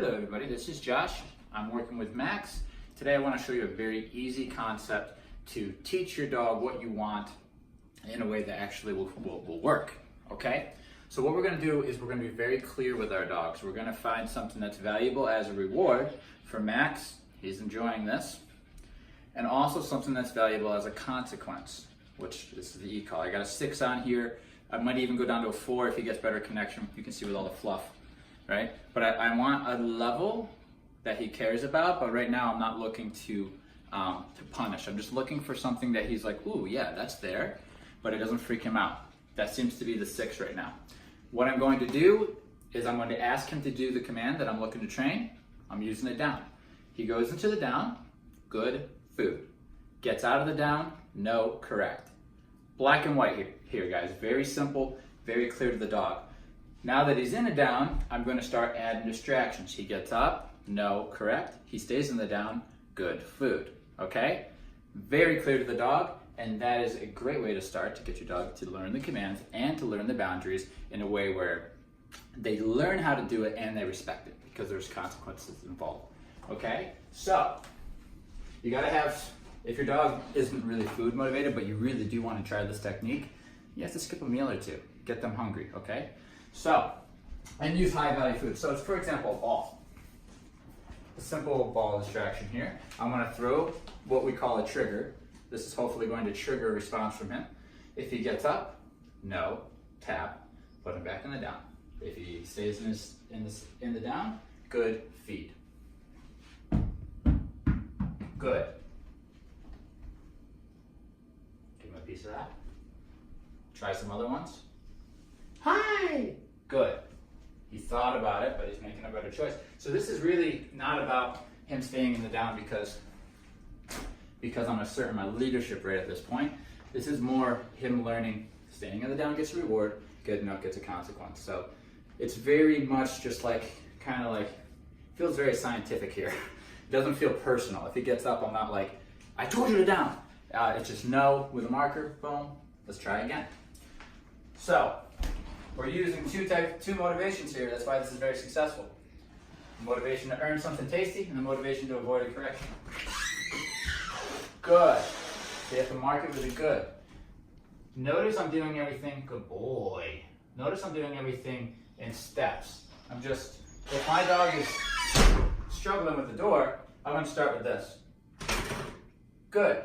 Hello everybody, this is Josh. I'm working with Max. Today I want to show you a very easy concept to teach your dog what you want in a way that actually will work, okay? So what we're going to do is we're going to be very clear with our dogs. We're going to find something that's valuable as a reward for Max. He's enjoying this. And also something that's valuable as a consequence, which is the e-collar. I got a 6 on here. I might even go down to a 4 if he gets better connection. You can see with all the fluff, right? But I want a level that he cares about, but right now I'm not looking to punish. I'm just looking for something that he's like, ooh, yeah, that's there, but it doesn't freak him out. That seems to be the 6 right now. What I'm going to do is I'm going to ask him to do the command that I'm looking to train. I'm using it down. He goes into the down, good, food. Gets out of the down, no, correct. Black and white here guys, very simple, very clear to the dog. Now that he's in a down, I'm going to start adding distractions. He gets up, no, correct. He stays in the down, good, food, okay? Very clear to the dog, and that is a great way to start to get your dog to learn the commands and to learn the boundaries in a way where they learn how to do it and they respect it because there's consequences involved, okay? So, you gotta have, if your dog isn't really food motivated, but you really do want to try this technique, you have to skip a meal or two, get them hungry, okay? So, and use high value food. So it's, for example, a ball. A simple ball distraction here. I'm gonna throw what we call a trigger. This is hopefully going to trigger a response from him. If he gets up, no, tap, put him back in the down. If he stays in the down, good, feed. Good. Give him a piece of that. Try some other ones. Hi! Good. He thought about it, but he's making a better choice. So this is really not about him staying in the down because I'm asserting my leadership right at this point. This is more him learning staying in the down gets a reward, getting up gets a consequence. So it's very much just like, kind of like, feels very scientific here. It doesn't feel personal. If he gets up, I'm not like, I told you to down. It's just no with a marker, boom, let's try again. So, we're using two motivations here. That's why this is very successful. The motivation to earn something tasty and the motivation to avoid a correction. Good. So you have to mark it with a good. Notice I'm doing everything, good boy. Notice I'm doing everything in steps. If my dog is struggling with the door, I'm going to start with this. Good.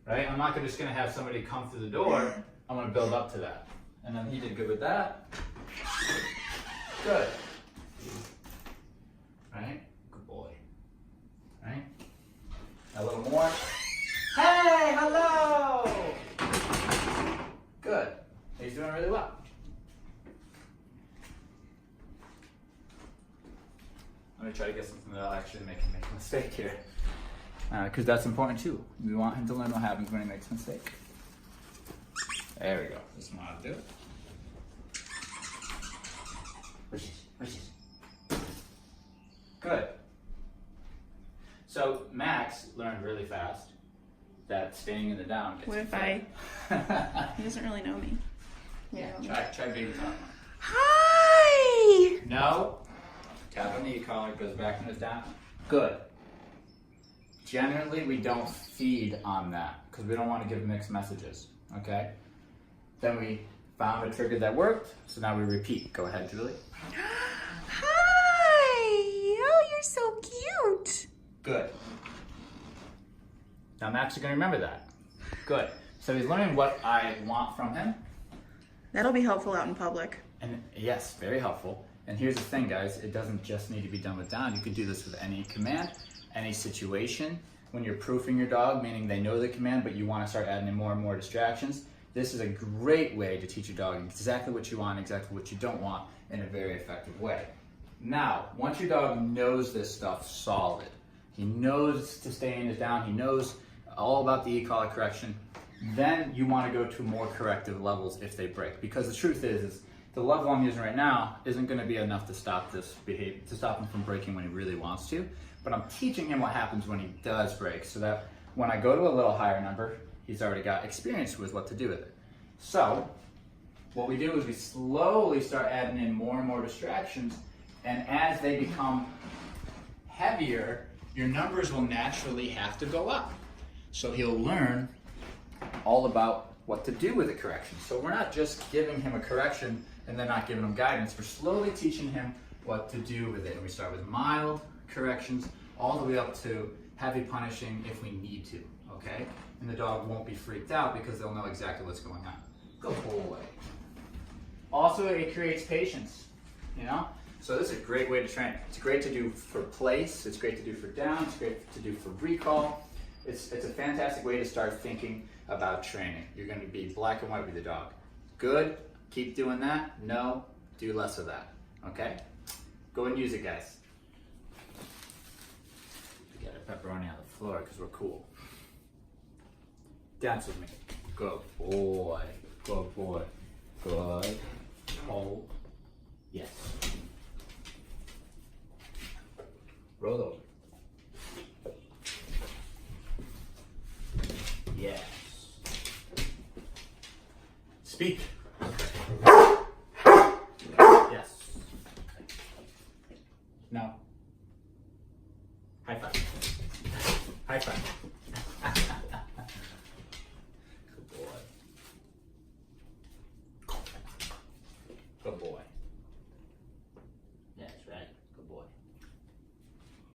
Right? I'm not just going to have somebody come through the door. I'm going to build up to that. And then he did good with that. Good. Right? Good boy. Right? A little more. Hey, hello! Good. He's doing really well. Let me try to get something that'll actually make him make a mistake here. Because that's important too. We want him to learn what happens when he makes a mistake. There we go. This is how to do it. Wishes. Good. So Max learned really fast that staying in the down gets What if he doesn't really know me? Yeah. Try baby top. Hi! No. Tap on the e-collar, goes back in his down. Good. Generally, we don't feed on that because we don't want to give mixed messages, okay? Then we found a trigger that worked, so now we repeat. Go ahead, Julie. Hi! Oh, you're so cute. Good. Now Max is going to remember that. Good. So he's learning what I want from him. That'll be helpful out in public. And yes, very helpful. And here's the thing, guys. It doesn't just need to be done with down. You can do this with any command, any situation. When you're proofing your dog, meaning they know the command, but you want to start adding in more and more distractions, this is a great way to teach your dog exactly what you want, exactly what you don't want in a very effective way. Now, once your dog knows this stuff solid, he knows to stay in his down, he knows all about the e-collar correction, then you want to go to more corrective levels if they break. Because the truth is the level I'm using right now isn't going to be enough to stop this behavior, to stop him from breaking when he really wants to. But I'm teaching him what happens when he does break, so that when I go to a little higher number, he's already got experience with what to do with it. So what we do is we slowly start adding in more and more distractions And as they become heavier, your numbers will naturally have to go up. So he'll learn all about what to do with the correction. So we're not just giving him a correction and then not giving him guidance. We're slowly teaching him what to do with it. And we start with mild corrections all the way up to heavy punishing if we need to, okay? And the dog won't be freaked out because they'll know exactly what's going on. Go boy. Also, it creates patience, you know? So this is a great way to train. It's great to do for place, it's great to do for down, it's great to do for recall. It's a fantastic way to start thinking about training. You're going to be black and white with your dog. Good, keep doing that. No, do less of that, okay? Go and use it, guys. We got a pepperoni on the floor because we're cool. Dance with me. Good boy. Good boy. Good. Hold. Yes. Roll over. Yes. Speak. Yes. No. High five. High five.